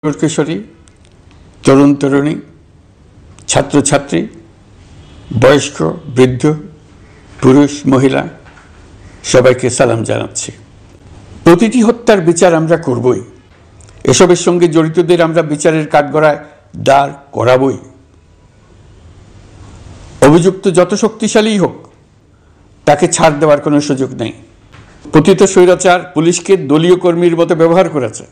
কিশোরী, তরুণ তরুণী, ছাত্রছাত্রী, বয়স্ক, বৃদ্ধ, পুরুষ, মহিলা সবাইকে সালাম জানাচ্ছি। প্রতিটি হত্যার বিচার আমরা করবই। এসবের সঙ্গে জড়িতদের আমরা বিচারের কাঠগড়ায় দাঁড় করাবই। অভিযুক্ত যত শক্তিশালীই হোক, তাকে ছাড় দেওয়ার কোনো সুযোগ নেই। পতিত স্বৈরাচার পুলিশকে দলীয় কর্মীর মতো ব্যবহার করেছে।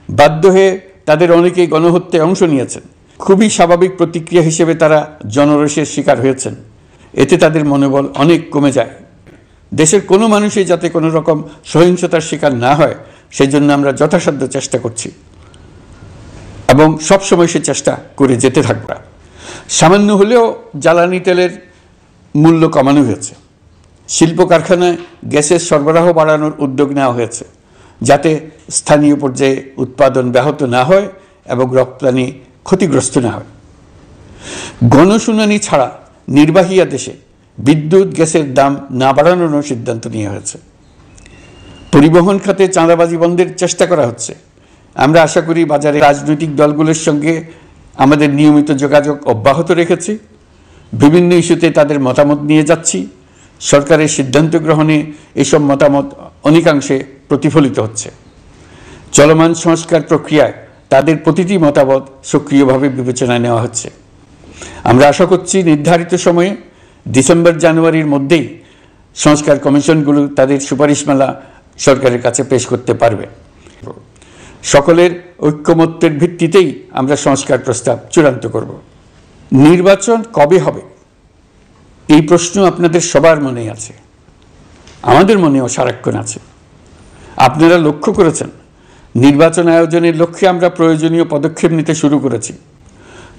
বাধ্য হয়ে তাদের অনেকেই গণহত্যায় অংশ নিয়েছেন। খুবই স্বাভাবিক প্রতিক্রিয়া হিসেবে তারা জনরোষের শিকার হয়েছেন। এতে তাদের মনোবল অনেক কমে যায়। দেশের কোনো মানুষই যাতে কোনো রকম সহিংসতার শিকার না হয়, সেই জন্য আমরা যথাসাধ্য চেষ্টা করছি এবং সবসময় সে চেষ্টা করে যেতে থাকব। সামান্য হলেও জ্বালানি তেলের মূল্য কমানো হয়েছে। শিল্প কারখানায় গ্যাসের সরবরাহ বাড়ানোর উদ্যোগ নেওয়া হয়েছে, যাতে স্থানীয় পর্যায়ে উৎপাদন ব্যাহত না হয় এবং রপ্তানি ক্ষতিগ্রস্ত না হয়। গণশুনানি ছাড়া নির্বাহী আদেশে বিদ্যুৎ গ্যাসের দাম না বাড়ানোর সিদ্ধান্ত নেওয়া হয়েছে। পরিবহন খাতে চাঁদাবাজি বন্ধের চেষ্টা করা হচ্ছে। আমরা আশা করি বাজারে রাজনৈতিক দলগুলোর সঙ্গে আমাদের নিয়মিত যোগাযোগ অব্যাহত রেখেছি। বিভিন্ন ইস্যুতে তাদের মতামত নিয়ে যাচ্ছি। সরকারের সিদ্ধান্ত গ্রহণে এসব মতামত অনেকাংশে প্রতিফলিত হচ্ছে। চলমান সংস্কার প্রক্রিয়ায় তাদের প্রতিটি মতামত সক্রিয়ভাবে বিবেচনায় নেওয়া হচ্ছে। আমরা আশা করছি নির্ধারিত সময়ে ডিসেম্বর-জানুয়ারির মধ্যেই সংস্কার কমিশনগুলো তাদের সুপারিশমালা সরকারের কাছে পেশ করতে পারবে। সকলের ঐক্যমত্যের ভিত্তিতেই আমরা সংস্কার প্রস্তাব চূড়ান্ত করব। নির্বাচন কবে হবে, এই প্রশ্ন আপনাদের সবার মনেই আছে, আমাদের মনেও সারাক্ষণ আছে। আপনারা লক্ষ্য করেছেন, নির্বাচন আয়োজনের লক্ষ্যে আমরা প্রয়োজনীয় পদক্ষেপ নিতে শুরু করেছি।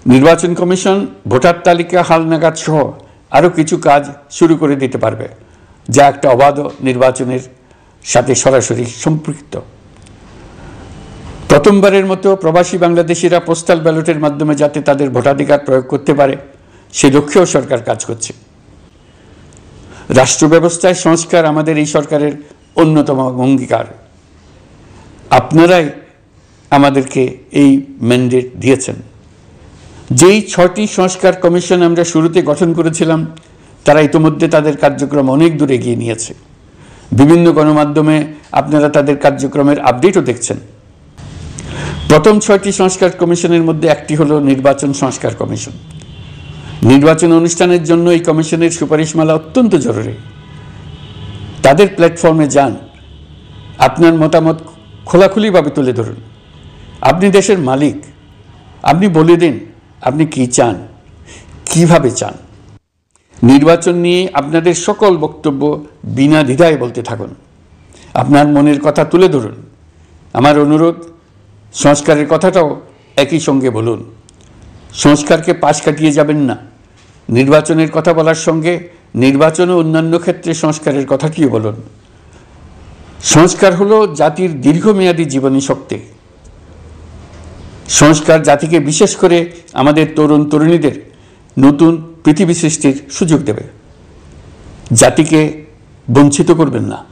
নির্বাচন কমিশন ভোটার তালিকা হালনাগাদ সহ আরও কিছু কাজ শুরু করে দিতে পারবে, যা একটা অবাধ নির্বাচনের সাথে সরাসরি সম্পৃক্ত। প্রথমবারের মতো প্রবাসী বাংলাদেশিরা পোস্টাল ব্যালটের মাধ্যমে যাতে তাদের ভোটাধিকার প্রয়োগ করতে পারে, সে লক্ষ্যেও সরকার কাজ করছে। রাষ্ট্র ব্যবস্থায় সংস্কার আমাদের এই সরকারের অন্যতম অঙ্গীকার। আপনারাই আমাদেরকে এই ম্যান্ডেট দিয়েছেন। যেই 6টি সংস্কার কমিশন আমরা শুরুতে গঠন করেছিলাম, তারা ইতিমধ্যে তাদের কার্যক্রম অনেক দূর এগিয়ে নিয়েছে। বিভিন্ন গণমাধ্যমে আপনারা তাদের কার্যক্রমের আপডেটও দেখছেন। প্রথম 6টি সংস্কার কমিশনের মধ্যে একটি হলো নির্বাচন সংস্কার কমিশন। নির্বাচন অনুষ্ঠানের জন্য এই কমিশনের সুপারিশমালা অত্যন্ত জরুরি। তাদের প্ল্যাটফর্মে যান, আপনার মতামত খোলাখুলিভাবে তুলে ধরুন। আপনি দেশের মালিক, আপনি বলে দিন আপনি কি চান, কিভাবে চান। নির্বাচন নিয়ে আপনাদের সকল বক্তব্য বিনা দ্বিধায় বলতে থাকুন। আপনার মনের কথা তুলে ধরুন। আমার অনুরোধ, সংস্কারের কথাটাও একই সঙ্গে বলুন। সংস্কারকে পাশ কাটিয়ে যাবেন না। নির্বাচনের কথা বলার সঙ্গে নির্বাচন ও অন্যান্য ক্ষেত্রে সংস্কারের কথাটিও বলুন। সংস্কার হলো জাতির দীর্ঘমেয়াদী জীবনী শক্তি। সংস্কার জাতিকে, বিশেষ করে আমাদের তরুণ তরুণীদের, নতুন পৃথিবী সৃষ্টির সুযোগ দেবে। জাতিকে বঞ্চিত করবেন না।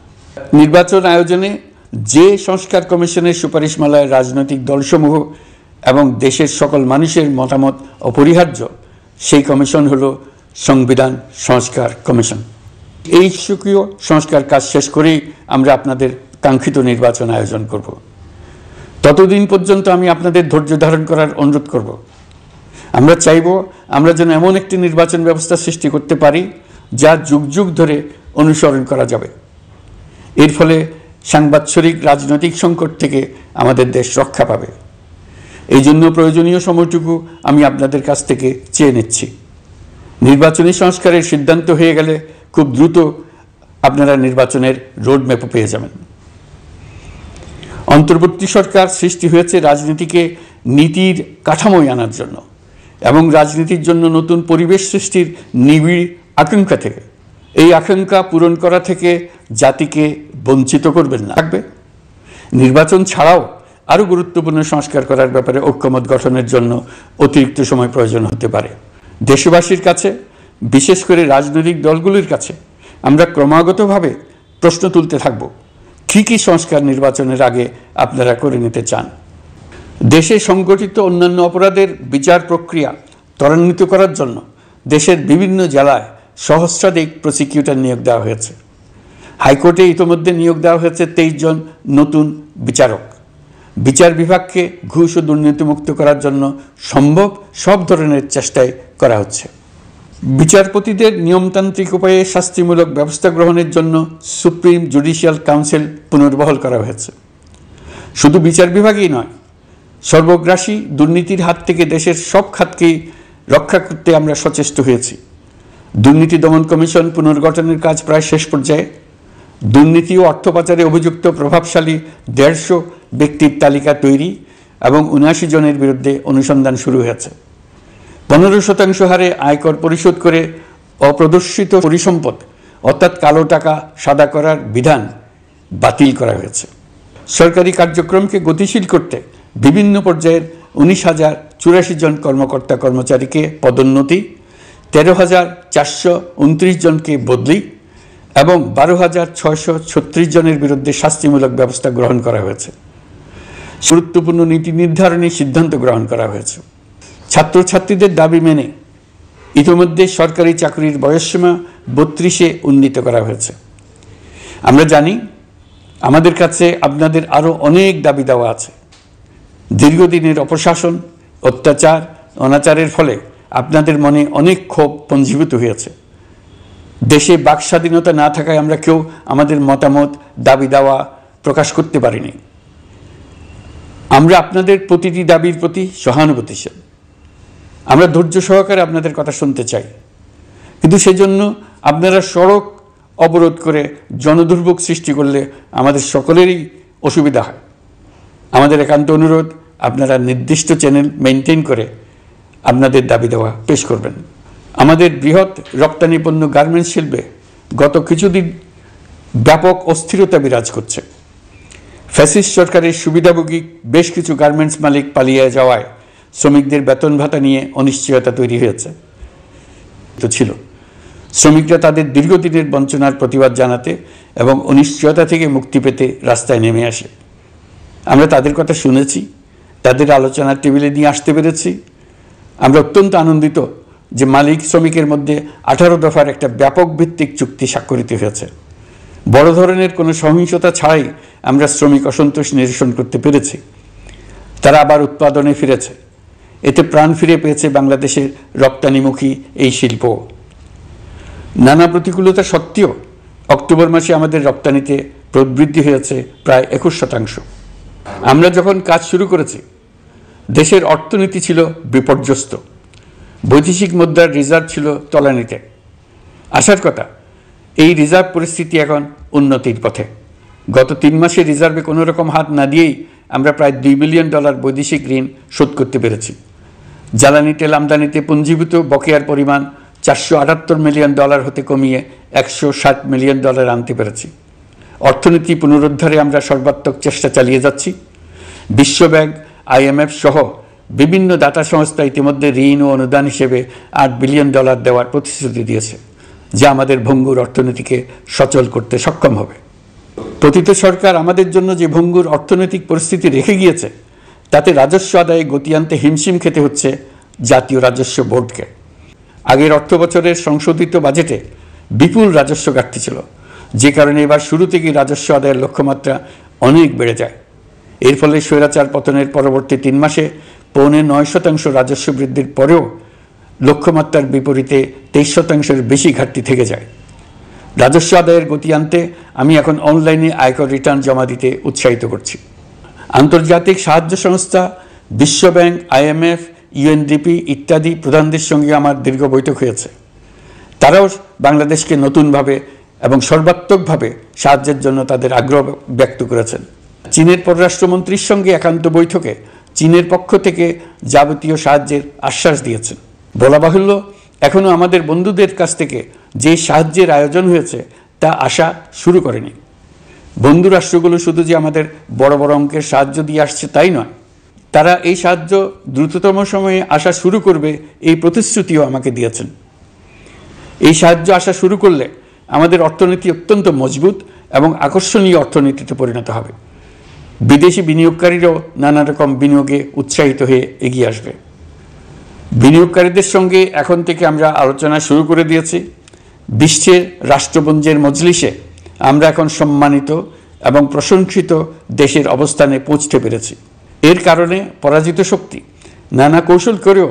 নির্বাচন আয়োজনে যে সংস্কার কমিশনের সুপারিশমালায় রাজনৈতিক দলসমূহ এবং দেশের সকল মানুষের মতামত অপরিহার্য, সেই কমিশন হলো সংবিধান সংস্কার কমিশন। এই সুকীয় সংস্কার কাজ শেষ করেই আমরা আপনাদের কাঙ্ক্ষিত নির্বাচন আয়োজন করব। ততদিন পর্যন্ত আমি আপনাদের ধৈর্য ধারণ করার অনুরোধ করব। আমরা চাইব আমরা যেন এমন একটি নির্বাচন ব্যবস্থা সৃষ্টি করতে পারি, যা যুগ যুগ ধরে অনুসরণ করা যাবে। এর ফলে সাংবৎসরিক রাজনৈতিক সংকট থেকে আমাদের দেশ রক্ষা পাবে। এই জন্য প্রয়োজনীয় সময়টুকু আমি আপনাদের কাছ থেকে চেয়ে নিচ্ছি। নির্বাচনী সংস্কারের সিদ্ধান্ত হয়ে গেলে খুব দ্রুত আপনারা নির্বাচনের রোডম্যাপও পেয়ে যাবেন। অন্তর্বর্তী সরকার সৃষ্টি হয়েছে রাজনীতিকে নীতির কাঠামোয় আনার জন্য এবং রাজনীতির জন্য নতুন পরিবেশ সৃষ্টির নিবিড় আকাঙ্ক্ষা থেকে। এই আকাঙ্ক্ষা পূরণ করা থেকে জাতিকে বঞ্চিত করবেন না। থাকবে নির্বাচন ছাড়াও আরও গুরুত্বপূর্ণ সংস্কার করার ব্যাপারে ঐক্যমত গঠনের জন্য অতিরিক্ত সময় প্রয়োজন হতে পারে। দেশবাসীর কাছে, বিশেষ করে রাজনৈতিক দলগুলির কাছে আমরা ক্রমাগতভাবে প্রশ্ন তুলতে থাকব, কী কী সংস্কার নির্বাচনের আগে আপনারা করে নিতে চান। দেশে সংগঠিত অন্যান্য অপরাধের বিচার প্রক্রিয়া ত্বরান্বিত করার জন্য দেশের বিভিন্ন জেলায় সহস্রাধিক প্রসিকিউটর নিয়োগ দেওয়া হয়েছে। হাইকোর্টে ইতোমধ্যে নিয়োগ দেওয়া হয়েছে 23 জন নতুন বিচারক। বিচার বিভাগকে ঘুষ ও দুর্নীতিমুক্ত করার জন্য সম্ভব সব ধরনের চেষ্টাই করা হচ্ছে। বিচারপতিদের নিয়মতান্ত্রিক উপায়ে শাস্তিমূলক ব্যবস্থা গ্রহণের জন্য সুপ্রিম জুডিশিয়াল কাউন্সিল পুনর্বহাল করা হয়েছে। শুধু বিচার বিভাগই নয়, সর্বগ্রাসী দুর্নীতির হাত থেকে দেশের সব খাতকেই রক্ষা করতে আমরা সচেষ্ট হয়েছি। দুর্নীতি দমন কমিশন পুনর্গঠনের কাজ প্রায় শেষ পর্যায়ে। দুর্নীতি ও অর্থ পাচারে অভিযুক্ত প্রভাবশালী 150 ব্যক্তির তালিকা তৈরি এবং 79 জনের বিরুদ্ধে অনুসন্ধান শুরু হয়েছে। 15% হারে আয়কর পরিশোধ করে অপ্রদর্শিত পরিসম্পদ অর্থাৎ কালো টাকা সাদা করার বিধান বাতিল করা হয়েছে। সরকারি কার্যক্রমকে গতিশীল করতে বিভিন্ন পর্যায়ের 19,084 জন কর্মকর্তা কর্মচারীকে পদোন্নতি, 13,429 জনকে বদলি এবং 12,636 জনের বিরুদ্ধে শাস্তিমূলক ব্যবস্থা গ্রহণ করা হয়েছে। গুরুত্বপূর্ণ নীতি নির্ধারণী সিদ্ধান্ত গ্রহণ করা হয়েছে। ছাত্রছাত্রীদের দাবি মেনে ইতিমধ্যে সরকারি চাকরির বয়সসীমা 32-এ উন্নীত করা হয়েছে। আমরা জানি আমাদের কাছে আপনাদের আরও অনেক দাবি দেওয়া আছে। দীর্ঘদিনের অপশাসন, অত্যাচার, অনাচারের ফলে আপনাদের মনে অনেক ক্ষোভ পঞ্জীভূত হয়েছে। দেশে বাক স্বাধীনতা না থাকায় আমরা কেউ আমাদের মতামত, দাবি দেওয়া প্রকাশ করতে পারিনি। আমরা আপনাদের প্রতিটি দাবির প্রতি সহানুভূতিশীল। আমরা ধৈর্য সহকারে আপনাদের কথা শুনতে চাই, কিন্তু সেজন্য আপনারা সড়ক অবরোধ করে জনদুর্ভোগ সৃষ্টি করলে আমাদের সকলেরই অসুবিধা হয়। আমাদের একান্ত অনুরোধ, আপনারা নির্দিষ্ট চ্যানেল মেনটেন করে আপনাদের দাবি দেওয়া পেশ করবেন। আমাদের বৃহৎ রপ্তানি পণ্য গার্মেন্টস শিল্পে গত কিছুদিন ব্যাপক অস্থিরতা বিরাজ করছে। ফ্যাসিস্ট সরকারের সুবিধাভোগী বেশ কিছু গার্মেন্টস মালিক পালিয়ে যাওয়ায় শ্রমিকদের বেতন ভাতা নিয়ে অনিশ্চয়তা তৈরি হয়েছে ছিল। শ্রমিকরা তাদের দীর্ঘদিনের বঞ্চনার প্রতিবাদ জানাতে এবং অনিশ্চয়তা থেকে মুক্তি পেতে রাস্তায় নেমে আসে। আমরা তাদের কথা শুনেছি, তাদের আলোচনার টেবিলে নিয়ে আসতে পেরেছি। আমরা অত্যন্ত আনন্দিত যে মালিক শ্রমিকের মধ্যে 18 দফার একটা ব্যাপক ভিত্তিক চুক্তি স্বাক্ষরিত হয়েছে। বড় ধরনের কোনো সহিংসতা ছাড়াই আমরা শ্রমিক অসন্তোষ নিরসন করতে পেরেছি। তারা আবার উৎপাদনে ফিরেছে। এতে প্রাণ ফিরে পেয়েছে বাংলাদেশের রপ্তানিমুখী এই শিল্প। নানা প্রতিকূলতা সত্ত্বেও অক্টোবর মাসে আমাদের রপ্তানিতে প্রবৃদ্ধি হয়েছে প্রায় 21%। আমরা যখন কাজ শুরু করেছি দেশের অর্থনীতি ছিল বিপর্যস্ত। বৈদেশিক মুদ্রার রিজার্ভ ছিল তলানিতে। আসার কথা, এই রিজার্ভ পরিস্থিতি এখন উন্নতির পথে। গত 3 মাসে রিজার্ভে কোনো রকম হাত না দিয়েই আমরা প্রায় $2 বিলিয়ন বৈদেশিক ঋণ শোধ করতে পেরেছি। জ্বালানি তেল আমদানিতে পুঞ্জীভূত বকেয়ার পরিমাণ $478 মিলিয়ন হতে কমিয়ে $160 মিলিয়ন আনতে পেরেছি। অর্থনীতি পুনরুদ্ধারে আমরা সর্বাত্মক চেষ্টা চালিয়ে যাচ্ছি। বিশ্বব্যাংক, IMF সহ বিভিন্ন দাতা সংস্থা ইতিমধ্যে ঋণ ও অনুদান হিসেবে $8 বিলিয়ন দেওয়ার প্রতিশ্রুতি দিয়েছে, যা আমাদের ভঙ্গুর অর্থনীতিকে সচল করতে সক্ষম হবে। পতিত সরকার আমাদের জন্য যে ভঙ্গুর অর্থনৈতিক পরিস্থিতি রেখে গিয়েছে, তাতে রাজস্ব আদায়ে গতি আনতে হিমশিম খেতে হচ্ছে জাতীয় রাজস্ব বোর্ডকে। আগের অর্থ বছরের সংশোধিত বাজেটে বিপুল রাজস্ব ঘাটতি ছিল, যে কারণে এবার শুরু থেকেই রাজস্ব আদায়ের লক্ষ্যমাত্রা অনেক বেড়ে যায়। এর ফলে স্বৈরাচার পতনের পরবর্তী 3 মাসে 9.5% রাজস্ব বৃদ্ধির পরেও লক্ষ্যমাত্রার বিপরীতে 23%-এর বেশি ঘাটতি থেকে যায়। রাজস্ব আদায়ের গতি আনতে আমি এখন অনলাইনে আয়কর রিটার্ন জমা দিতে উৎসাহিত করছি। আন্তর্জাতিক সাহায্য সংস্থা, বিশ্বব্যাংক, IMF, UNDP ইত্যাদি প্রধানদের সঙ্গে আমার দীর্ঘ বৈঠক হয়েছে। তারাও বাংলাদেশকে নতুনভাবে এবং সর্বাত্মকভাবে সাহায্যের জন্য তাদের আগ্রহ ব্যক্ত করেছেন। চীনের পররাষ্ট্রমন্ত্রীর সঙ্গে একান্ত বৈঠকে চীনের পক্ষ থেকে যাবতীয় সাহায্যের আশ্বাস দিয়েছেন। বলা বাহুল্য, এখনও আমাদের বন্ধুদের কাছ থেকে যে সাহায্যের আয়োজন হয়েছে তা আসা শুরু করেনি। বন্ধু রাষ্ট্রগুলো শুধু যে আমাদের বড় বড় অঙ্কের সাহায্য দিয়ে আসছে তাই নয়, তারা এই সাহায্য দ্রুততম সময়ে আসা শুরু করবে এই প্রতিশ্রুতিও আমাকে দিয়েছেন। এই সাহায্য আসা শুরু করলে আমাদের অর্থনীতি অত্যন্ত মজবুত এবং আকর্ষণীয় অর্থনীতিতে পরিণত হবে। বিদেশি বিনিয়োগকারীরাও নানা রকম বিনিয়োগে উৎসাহিত হয়ে এগিয়ে আসবে। বিনিয়োগকারীদের সঙ্গে এখন থেকে আমরা আলোচনা শুরু করে দিয়েছি। বিশ্বের রাষ্ট্রপুঞ্জের মজলিসে আমরা এখন সম্মানিত এবং প্রশংসিত দেশের অবস্থানে পৌঁছতে পেরেছি। এর কারণে পরাজিত শক্তি নানা কৌশল করেও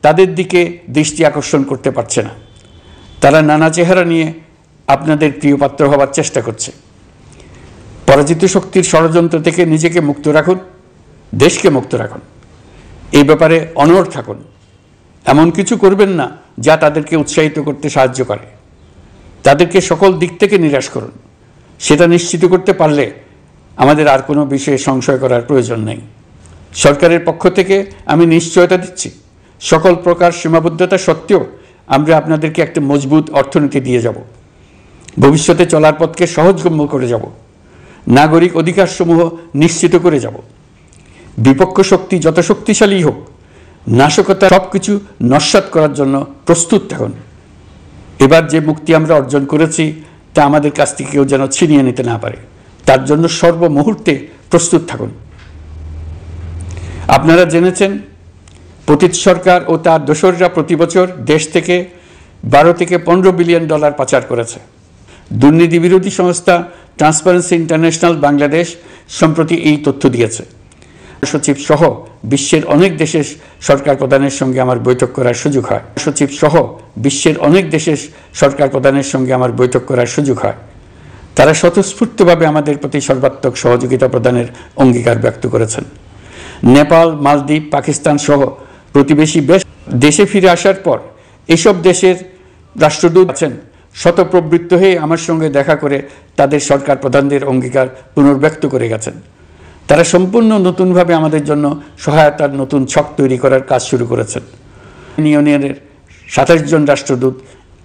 তাদের দিকে দৃষ্টি আকর্ষণ করতে পারছে না। তারা নানা চেহারা নিয়ে আপনাদের প্রিয়পাত্র হওয়ার চেষ্টা করছে। পরাজিত শক্তির ষড়যন্ত্র থেকে নিজেকে মুক্ত রাখুন, দেশকে মুক্ত রাখুন। এই ব্যাপারে অনড় থাকুন। এমন কিছু করবেন না যা তাদেরকে উৎসাহিত করতে সাহায্য করে। তাদেরকে সকল দিক থেকে নিরাশ করুন। সেটা নিশ্চিত করতে পারলে আমাদের আর কোনো বিষয়ে সংশয় করার প্রয়োজন নেই। সরকারের পক্ষ থেকে আমি নিশ্চয়তা দিচ্ছি, সকল প্রকার সীমাবদ্ধতা সত্ত্বেও আমরা আপনাদেরকে একটা মজবুত অর্থনীতি দিয়ে যাব। ভবিষ্যতে চলার পথকে সহজগম্য করে যাব। নাগরিক অধিকারসমূহ নিশ্চিত করে যাব। বিপক্ষ শক্তি যত শক্তিশালী হোক, নাশকতা সব কিছু নস্যাৎ করার জন্য প্রস্তুত থাকুন। এবার যে মুক্তি আমরা অর্জন করেছি তা আমাদের কাছ থেকে কেউ যেন ছিনিয়ে নিতে না পারে, তার জন্য সর্বমুহূর্তে প্রস্তুত থাকুন। আপনারা জেনেছেন পতিত সরকার ও তার দোসররা প্রতি বছর দেশ থেকে 12 থেকে 15 বিলিয়ন ডলার পাচার করেছে। দুর্নীতি বিরোধী সংস্থা ট্রান্সপারেন্সি ইন্টারন্যাশনাল বাংলাদেশ সম্প্রতি এই তথ্য দিয়েছে। সচিব সহ বিশ্বের অনেক দেশের সরকার প্রধানের সঙ্গে আমার বৈঠক করার সুযোগ হয়। তারা স্বতঃস্ফূর্তভাবে আমাদের প্রতি সর্বাত্মক সহযোগিতা প্রদানের অঙ্গীকার ব্যক্ত করেছেন। নেপাল, মালদ্বীপ, পাকিস্তান সহ প্রতিবেশী দেশে ফিরে আসার পর এসব দেশের রাষ্ট্রদূত আছেন শতপ্রবৃত্ত হয়ে আমার সঙ্গে দেখা করে তাদের সরকার প্রধানদের অঙ্গীকার পুনর্ব্যক্ত করে গেছেন। তারা সম্পূর্ণ নতুনভাবে আমাদের জন্য সহায়তার নতুন ছক তৈরি করার কাজ শুরু করেছেন। ইউনিয়নের 27 জন রাষ্ট্রদূত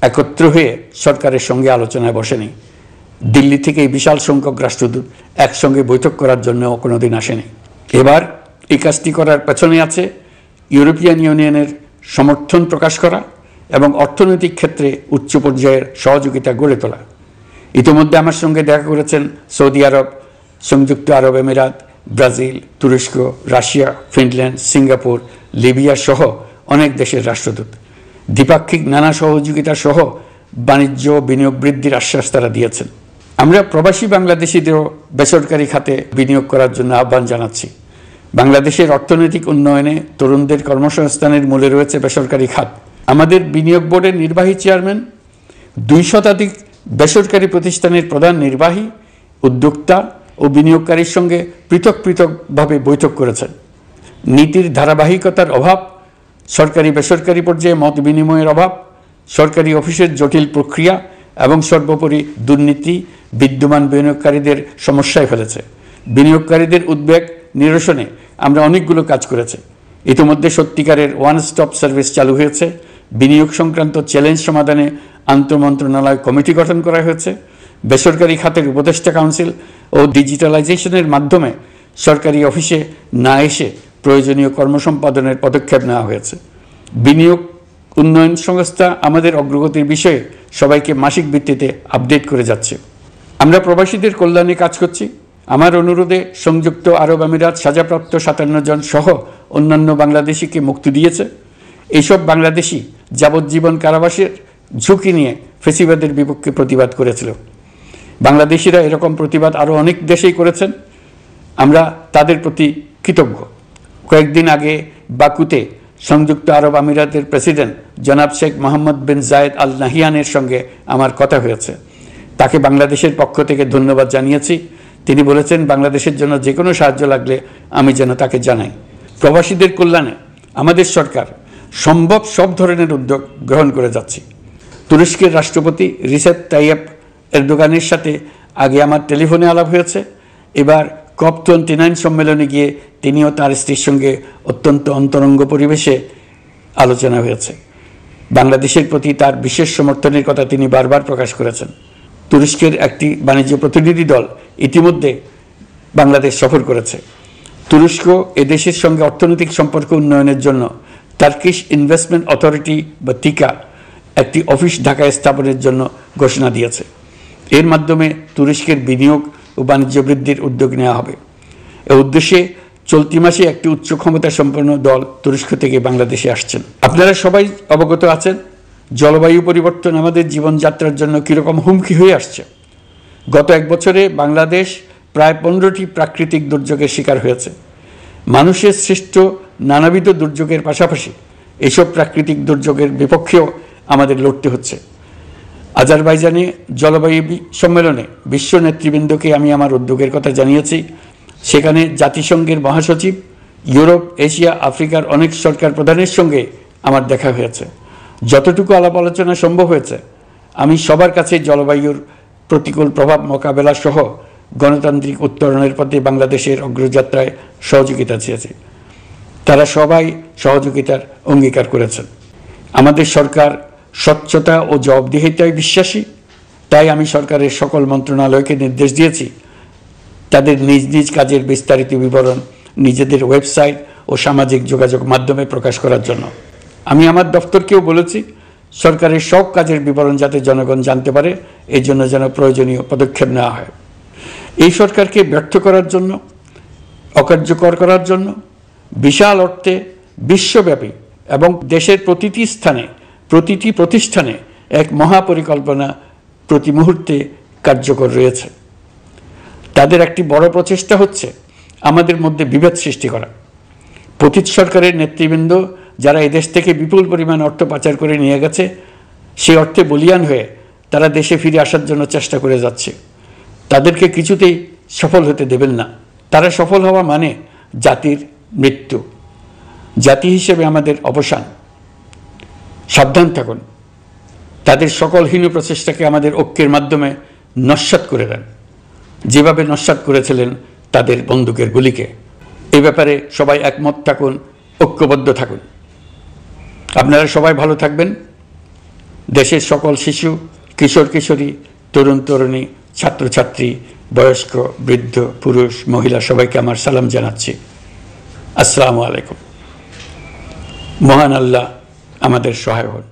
একত্র হয়ে সরকারের সঙ্গে আলোচনায় বসেনি। দিল্লি থেকে এই বিশাল সংখ্যক রাষ্ট্রদূত একসঙ্গে বৈঠক করার জন্য কোনোদিন আসেনি। এবার এই কাজটি করার পেছনে আছে ইউরোপিয়ান ইউনিয়নের সমর্থন প্রকাশ করা এবং অর্থনৈতিক ক্ষেত্রে উচ্চ পর্যায়ের সহযোগিতা গড়ে তোলা। ইতিমধ্যে আমার সঙ্গে দেখা করেছেন সৌদি আরব, সংযুক্ত আরব আমিরাত, ব্রাজিল, তুরস্ক, রাশিয়া, ফিনল্যান্ড, সিঙ্গাপুর, লিবিয়া সহ অনেক দেশের রাষ্ট্রদূত। দ্বিপাক্ষিক নানা সহযোগিতা সহ বাণিজ্য বিনিয়োগ বৃদ্ধির আশ্বাস তারা দিয়েছেন। আমরা প্রবাসী বাংলাদেশিদেরও বেসরকারি খাতে বিনিয়োগ করার জন্য আহ্বান জানাচ্ছি। বাংলাদেশের অর্থনৈতিক উন্নয়নে তরুণদের কর্মসংস্থানের মূলে রয়েছে বেসরকারি খাত। আমাদের বিনিয়োগ বোর্ডের নির্বাহী চেয়ারম্যান 2 শতাধিক বেসরকারি প্রতিষ্ঠানের প্রধান নির্বাহী, উদ্যোক্তা ও বিনিয়োগকারীর সঙ্গে পৃথক পৃথকভাবে বৈঠক করেছেন। নীতির ধারাবাহিকতার অভাব, সরকারি বেসরকারি পর্যায়ে মত বিনিময়ের অভাব, সরকারি অফিসের জটিল প্রক্রিয়া এবং সর্বোপরি দুর্নীতি বিদ্যমান বিনিয়োগকারীদের সমস্যায় ফেলেছে। বিনিয়োগকারীদের উদ্বেগ নিরসনে আমরা অনেকগুলো কাজ করেছি। ইতিমধ্যে সত্যিকারের ওয়ান স্টপ সার্ভিস চালু হয়েছে। বিনিয়োগ সংক্রান্ত চ্যালেঞ্জ সমাধানে আন্তঃমন্ত্রণালয় কমিটি গঠন করা হয়েছে। বেসরকারি খাতের উপদেষ্টা কাউন্সিল ও ডিজিটালাইজেশনের মাধ্যমে সরকারি অফিসে না এসে প্রয়োজনীয় কর্মসম্পাদনের পদক্ষেপ নেওয়া হয়েছে। বিনিয়োগ উন্নয়ন সংস্থা আমাদের অগ্রগতির বিষয়ে সবাইকে মাসিক ভিত্তিতে আপডেট করে যাচ্ছে। আমরা প্রবাসীদের কল্যাণে কাজ করছি। আমার অনুরোধে সংযুক্ত আরব আমিরাত সাজাপ্রাপ্ত 57 জন সহ অন্যান্য বাংলাদেশিকে মুক্তি দিয়েছে। এইসব বাংলাদেশি যাবজ্জীবন কারাবাসের ঝুঁকি নিয়ে ফেসিবাদের বিপক্ষে প্রতিবাদ করেছিল। বাংলাদেশিরা এরকম প্রতিবাদ আরও অনেক দেশেই করেছেন। আমরা তাদের প্রতি কৃতজ্ঞ। কয়েকদিন আগে বাকুতে সংযুক্ত আরব আমিরাতের প্রেসিডেন্ট জনাব শেখ মোহাম্মদ বিন জায়েদ আল নাহিয়ানের সঙ্গে আমার কথা হয়েছে। তাকে বাংলাদেশের পক্ষ থেকে ধন্যবাদ জানিয়েছি। তিনি বলেছেন বাংলাদেশের জন্য যে কোনো সাহায্য লাগলে আমি যেন তাকে জানাই। প্রবাসীদের কল্যাণে আমাদের সরকার সম্ভব সব ধরনের উদ্যোগ গ্রহণ করে যাচ্ছে। তুরস্কের রাষ্ট্রপতি রিসেপ তাইয়েপ এরদোগানের সাথে আগে আমার টেলিফোনে আলাপ হয়েছে। এবার COP29 সম্মেলনে গিয়ে তিনিও তার স্ত্রীর সঙ্গে অত্যন্ত অন্তরঙ্গ পরিবেশে আলোচনা হয়েছে। বাংলাদেশের প্রতি তার বিশেষ সমর্থনের কথা তিনি বারবার প্রকাশ করেছেন। তুরস্কের একটি বাণিজ্য প্রতিনিধি দল ইতিমধ্যে বাংলাদেশ সফর করেছে। তুরস্ক এদেশের সঙ্গে অর্থনৈতিক সম্পর্ক উন্নয়নের জন্য টার্কিশ ইনভেস্টমেন্ট অথরিটি বা টিকা একটি অফিস ঢাকায় স্থাপনের জন্য ঘোষণা দিয়েছে। এর মাধ্যমে তুরস্কের বিনিয়োগ ও বাণিজ্য বৃদ্ধির উদ্যোগ নেওয়া হবে। এ উদ্দেশ্যে চলতি মাসে একটি উচ্চ ক্ষমতা সম্পন্ন দল তুরস্ক থেকে বাংলাদেশে আসছেন। আপনারা সবাই অবগত আছেন জলবায়ু পরিবর্তন আমাদের জীবনযাত্রার জন্য কীরকম হুমকি হয়ে আসছে। গত এক বছরে বাংলাদেশ প্রায় 15টি প্রাকৃতিক দুর্যোগের শিকার হয়েছে। মানুষের সৃষ্ট নানাবিধ দুর্যোগের পাশাপাশি এসব প্রাকৃতিক দুর্যোগের বিপক্ষেও আমাদের লড়তে হচ্ছে। আজারবাইজানে জলবায়ু সম্মেলনে বিশ্ব নেতৃবৃন্দকে আমি আমার উদ্যোগের কথা জানিয়েছি। সেখানে জাতিসংঘের মহাসচিব, ইউরোপ, এশিয়া, আফ্রিকার অনেক সরকার প্রধানের সঙ্গে আমার দেখা হয়েছে। যতটুকু আলাপ আলোচনা সম্ভব হয়েছে আমি সবার কাছে জলবায়ুর প্রতিকূল প্রভাব মোকাবেলা সহ গণতান্ত্রিক উত্তরণের পথে বাংলাদেশের অগ্রযাত্রায় সহযোগিতা চেয়েছি। তারা সবাই সহযোগিতার অঙ্গীকার করেছেন। আমাদের সরকার স্বচ্ছতা ও জবাবদিহিতায় বিশ্বাসী, তাই আমি সরকারের সকল মন্ত্রণালয়কে নির্দেশ দিয়েছি তাদের নিজ নিজ কাজের বিস্তারিত বিবরণ নিজেদের ওয়েবসাইট ও সামাজিক যোগাযোগ মাধ্যমে প্রকাশ করার জন্য। আমি আমার দপ্তরকেও বলেছি সরকারের সব কাজের বিবরণ যাতে জনগণ জানতে পারে, এই জন্য যেন প্রয়োজনীয় পদক্ষেপ নেওয়া হয়। এই সরকারকে ব্যর্থ করার জন্য, অকার্যকর করার জন্য বিশাল অর্থে বিশ্বব্যাপী এবং দেশের প্রতিটি স্থানে, প্রতিটি প্রতিষ্ঠানে এক মহাপরিকল্পনা প্রতি মুহূর্তে কার্যকর রয়েছে। তাদের একটি বড় প্রচেষ্টা হচ্ছে আমাদের মধ্যে বিভেদ সৃষ্টি করা। পতিত সরকারের নেতৃবৃন্দ যারা এদেশ থেকে বিপুল পরিমাণ অর্থ পাচার করে নিয়ে গেছে, সেই অর্থে বলীয়ান হয়ে তারা দেশে ফিরে আসার জন্য চেষ্টা করে যাচ্ছে। তাদেরকে কিছুতেই সফল হতে দেবেন না। তারা সফল হওয়া মানে জাতির মৃত্যু, জাতি হিসেবে আমাদের অবসান। সাবধান থাকুন, তাদের সকল হীন প্রচেষ্টাকে আমাদের ঐক্যের মাধ্যমে নস্যাৎ করে দেন, যেভাবে নস্যাৎ করেছিলেন তাদের বন্দুকের গুলিকে। এ ব্যাপারে সবাই একমত থাকুন, ঐক্যবদ্ধ থাকুন। আপনারা সবাই ভালো থাকবেন। দেশের সকল শিশু, কিশোর কিশোরী, তরুণ তরুণী, ছাত্রছাত্রী, বয়স্ক, বৃদ্ধ, পুরুষ, মহিলা সবাইকে আমার সালাম জানাচ্ছি। আসসালামু আলাইকুম। মহান আল্লাহ আমাদের সহায় হন।